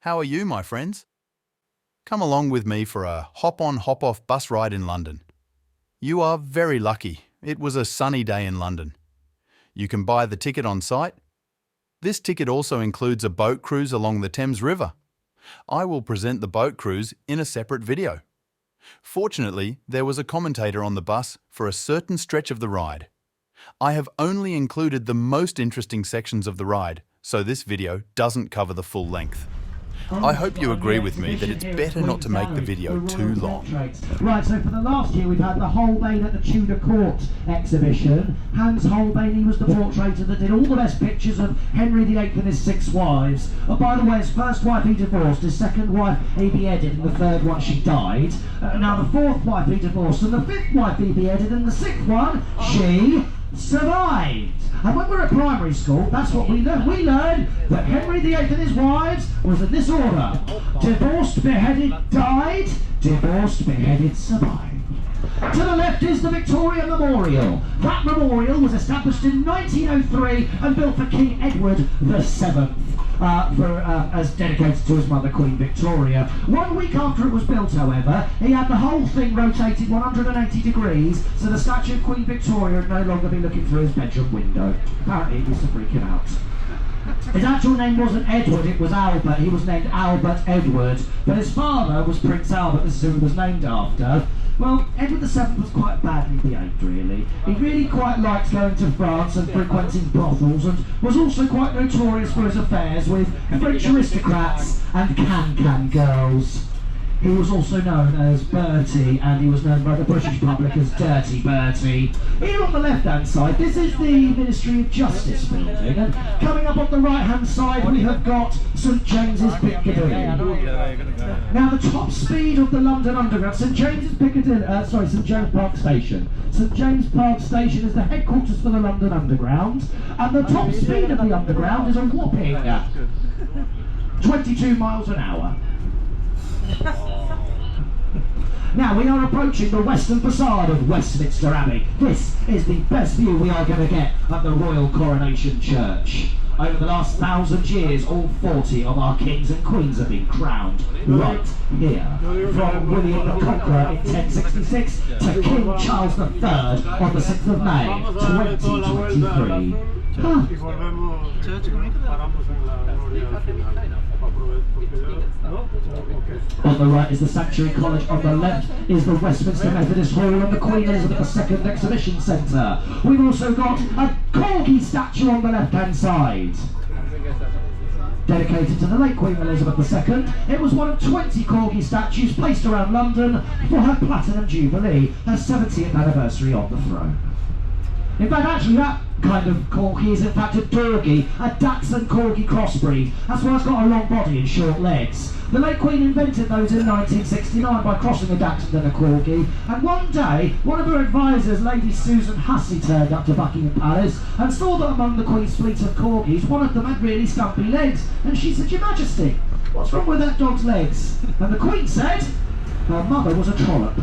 How are you, my friends? Come along with me for a hop-on, hop-off bus ride in London. You are very lucky. It was a sunny day in London. You can buy the ticket on site. This ticket also includes a boat cruise along the Thames River. I will present the boat cruise in a separate video. Fortunately, there was a commentator on the bus for a certain stretch of the ride. I have only included the most interesting sections of the ride, so this video doesn't cover the full length. I hope you agree with me that it's better not to make the video too long. Right, so for the last year we've had the Holbein at the Tudor Court exhibition. Hans Holbein, he was the portraitor that did all the best pictures of Henry VIII and his 6 wives. By the way, his first wife he divorced, his second wife he beheaded, and the third one she died. Now the 4th wife he divorced, and the 5th wife he beheaded, and the 6th one, she survived. And when we were at primary school, that's what we learned. We learned that Henry VIII and his wives was in this order: divorced, beheaded, died; divorced, beheaded, survived. To the left is the Victoria Memorial. That memorial was established in 1903 and built for King Edward VII. As dedicated to his mother, Queen Victoria. 1 week after it was built, however, he had the whole thing rotated 180 degrees, so the statue of Queen Victoria would no longer be looking through his bedroom window. Apparently he used to freak him out. His actual name wasn't Edward, it was Albert. He was named Albert Edward, but his father was Prince Albert, this is who he was named after. Well, Edward VII was quite badly behaved, really. He really quite liked going to France and frequenting brothels, and was also quite notorious for his affairs with French aristocrats and can-can girls. He was also known as Bertie, and he was known by the British public as Dirty Bertie. Here on the left-hand side, this is the Ministry of Justice building, and coming up on the right-hand side we have got St James's Piccadilly. Now the top speed of the London Underground, St James Park Station. St James Park Station is the headquarters for the London Underground, and the top speed of the Underground is a whopping 22 miles an hour. Now we are approaching the western facade of Westminster Abbey. This is the best view we are going to get of the Royal Coronation Church. Over the last 1,000 years, all 40 of our kings and queens have been crowned right here. From William the Conqueror in 1066 to King Charles III on the 6th of May, 2023. On the right is the Sanctuary College, on the left is the Westminster Methodist Hall and the Queen Elizabeth II Exhibition Centre. We've also got a corgi statue on the left-hand side, dedicated to the late Queen Elizabeth II. It was one of 20 corgi statues placed around London for her Platinum Jubilee, her 70th anniversary on the throne. In fact, actually, that kind of corgi is in fact a Dorgie, a Dachshund corgi crossbreed. That's why it's got a long body and short legs. The late Queen invented those in 1969 by crossing a Dachshund and a corgi, and one day, one of her advisors, Lady Susan Hussey, turned up to Buckingham Palace and saw that among the Queen's fleet of corgis, one of them had really stumpy legs, and she said, "Your Majesty, what's wrong with that dog's legs?" And the Queen said, her mother was a trollop.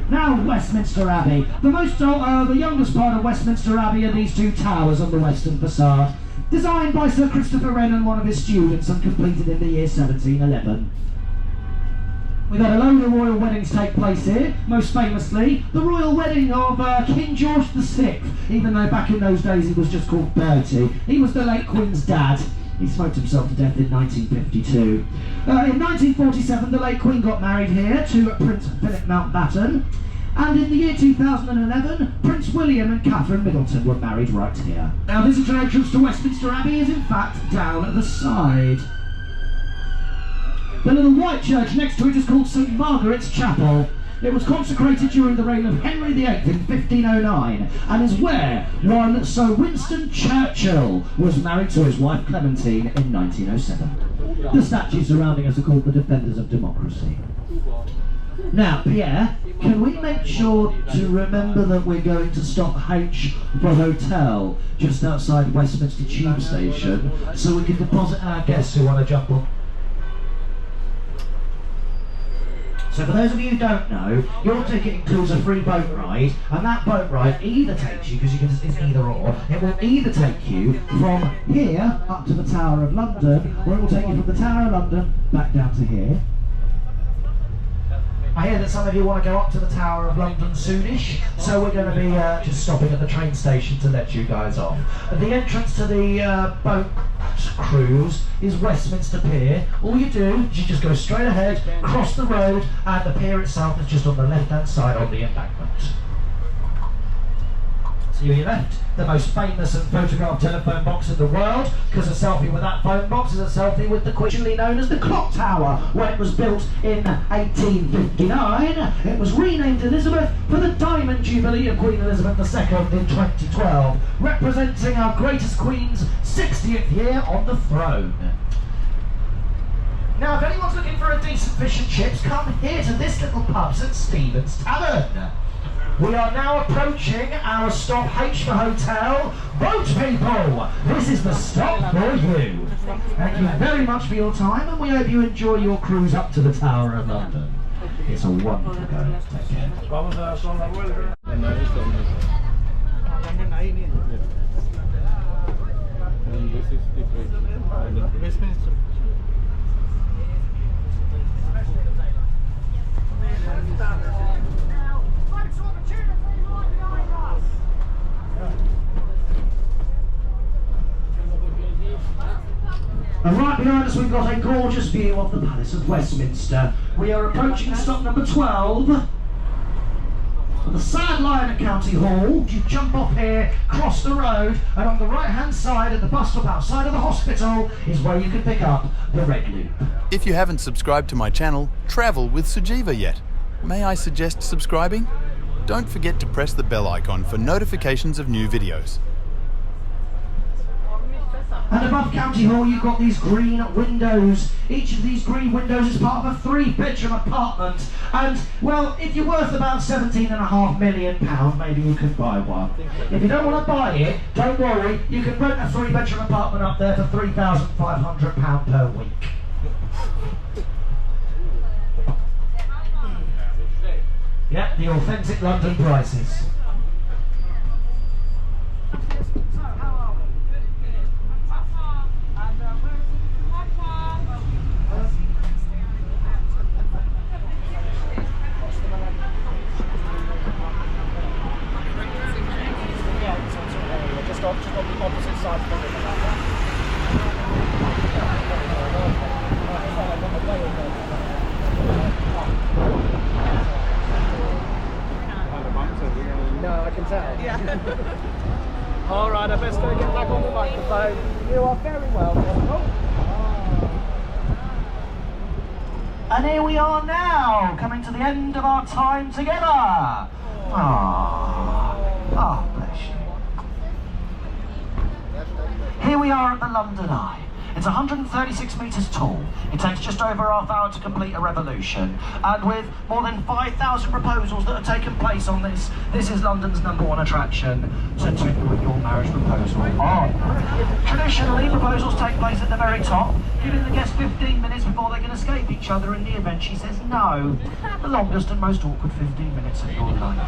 Now Westminster Abbey. The youngest part of Westminster Abbey are these 2 towers on the western facade, designed by Sir Christopher Wren and one of his students and completed in the year 1711. We've had a load of royal weddings take place here, most famously the royal wedding of King George VI, even though back in those days he was just called Bertie. He was the late Queen's dad. He smoked himself to death in 1952. In 1947, the late Queen got married here to Prince Philip Mountbatten, and in the year 2011, Prince William and Catherine Middleton were married right here. Now, visitor entrance to Westminster Abbey is in fact down at the side. The little white church next to it is called St Margaret's Chapel. It was consecrated during the reign of Henry VIII in 1509 and is where one Sir Winston Churchill was married to his wife Clementine in 1907. The statues surrounding us are called the Defenders of Democracy. Now, Pierre, can we make sure to remember that we're going to stop H for hotel just outside Westminster Tube Station so we can deposit our guests who want to jump on? So for those of you who don't know, your ticket includes a free boat ride, and that boat ride either takes you, because it's either or, it will either take you from here up to the Tower of London, or it will take you from the Tower of London back down to here. I hear that some of you want to go up to the Tower of London soonish, so we're going to be just stopping at the train station to let you guys off. The entrance to the boat cruise is Westminster Pier. All you do is you just go straight ahead, cross the road, and the pier itself is just on the left-hand side on the embankment. To your left, the most famous and photographed telephone box in the world, because a selfie with that phone box is a selfie with the originally known as the Clock Tower. When it was built in 1859, it was renamed Elizabeth for the Diamond Jubilee of Queen Elizabeth II in 2012, representing our greatest Queen's 60th year on the throne. Now, if anyone's looking for a decent fish and chips, come here to this little pub, St Stephen's Tavern. We are now approaching our stop H for hotel. Boat people, this is the stop for you. Thank you very much for your time, and we hope you enjoy your cruise up to the Tower of London. It's a wonderful go. Take care. And this is the Westminster. And right behind us we've got a gorgeous view of the Palace of Westminster. We are approaching stop number 12. For the Sad Lion at County Hall, you jump off here, cross the road, and on the right hand side at the bus stop outside of the hospital is where you can pick up the Red Loop. If you haven't subscribed to my channel, Travel with Sujiva yet, may I suggest subscribing? Don't forget to press the bell icon for notifications of new videos. And above County Hall you've got these green windows. Each of these green windows is part of a 3-bedroom apartment. And, well, if you're worth about £17.5 million, maybe you could buy one. If you don't want to buy it, don't worry, you can rent a 3-bedroom apartment up there for £3,500 per week. Yeah, the authentic London prices. Just on the opposite side of the river. No, I can tell. Yeah. All right, I best go get back on the microphone. You are very welcome. And here we are now, coming to the end of our time together. Ah, bless you. Here we are at the Londoneye. It's 136 metres tall. It takes just over half hour to complete a revolution. And with more than 5,000 proposals that have taken place on this, this is London's #1 attraction to put your marriage proposal on. Traditionally, proposals take place at the very top, giving the guests 15 minutes before they can escape each other in the event she says no. The longest and most awkward 15 minutes of your life.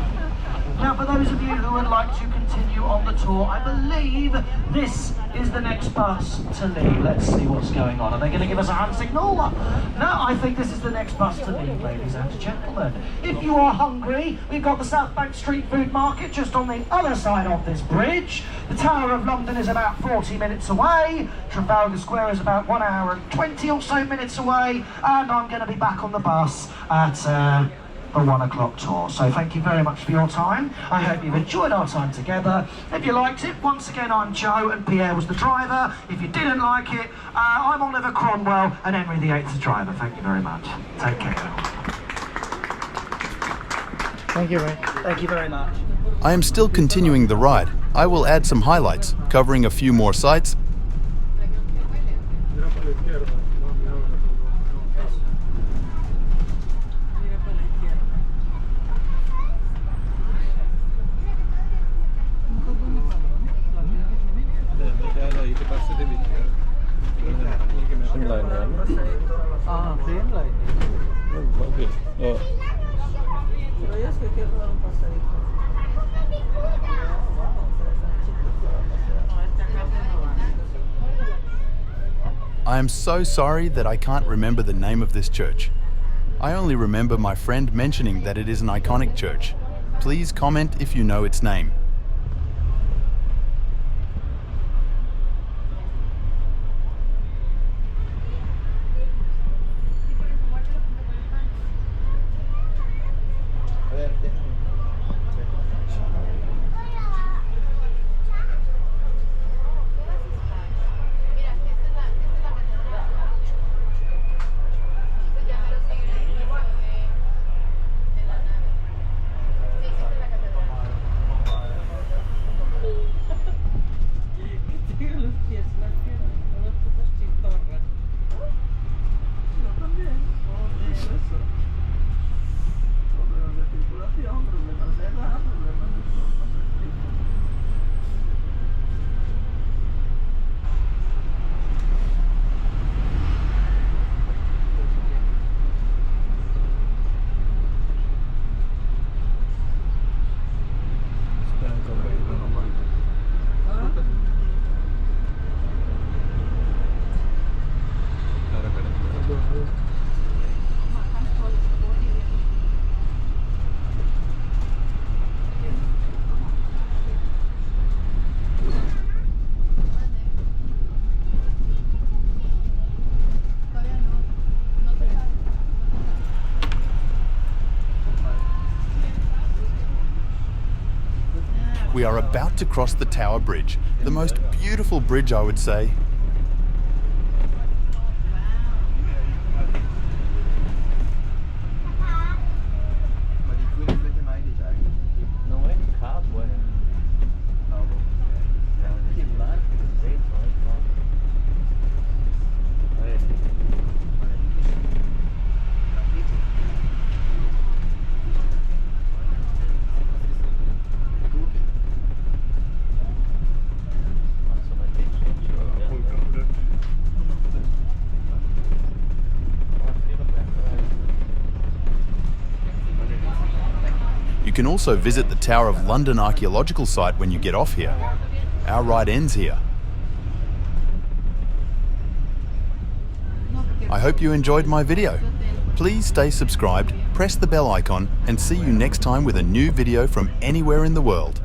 Now, for those of you who would like to continue on the tour, I believe this is the next bus to leave. Let's see what's going on. Are they going to give us a hand signal? No, I think this is the next bus to leave, ladies and gentlemen. If you are hungry, we've got the South Bank Street Food Market just on the other side of this bridge. The Tower of London is about 40 minutes away. Trafalgar Square is about 1 hour and 20 or so minutes away. And I'm going to be back on the bus at the 1 o'clock tour. So thank you very much for your time. I hope you've enjoyed our time together. If you liked it, once again, I'm Joe and Pierre was the driver. If you didn't like it, I'm Oliver Cromwell and Henry VIII the driver. Thank you very much. Take care. Thank you, Ray. Thank you very much. I am still continuing the ride. I will add some highlights, covering a few more sites. Ah, Okay. Pero ellos que quieren dar un paseíto. I am so sorry that I can't remember the name of this church. I only remember my friend mentioning that it is an iconic church. Please comment if you know its name. We are about to cross the Tower Bridge, the most beautiful bridge, I would say. Não é cabo, é. Que lá que jeito, You can also visit the Tower of London archaeological site when you get off here. Our ride ends here. I hope you enjoyed my video. Please stay subscribed, press the bell icon, and see you next time with a new video from anywhere in the world.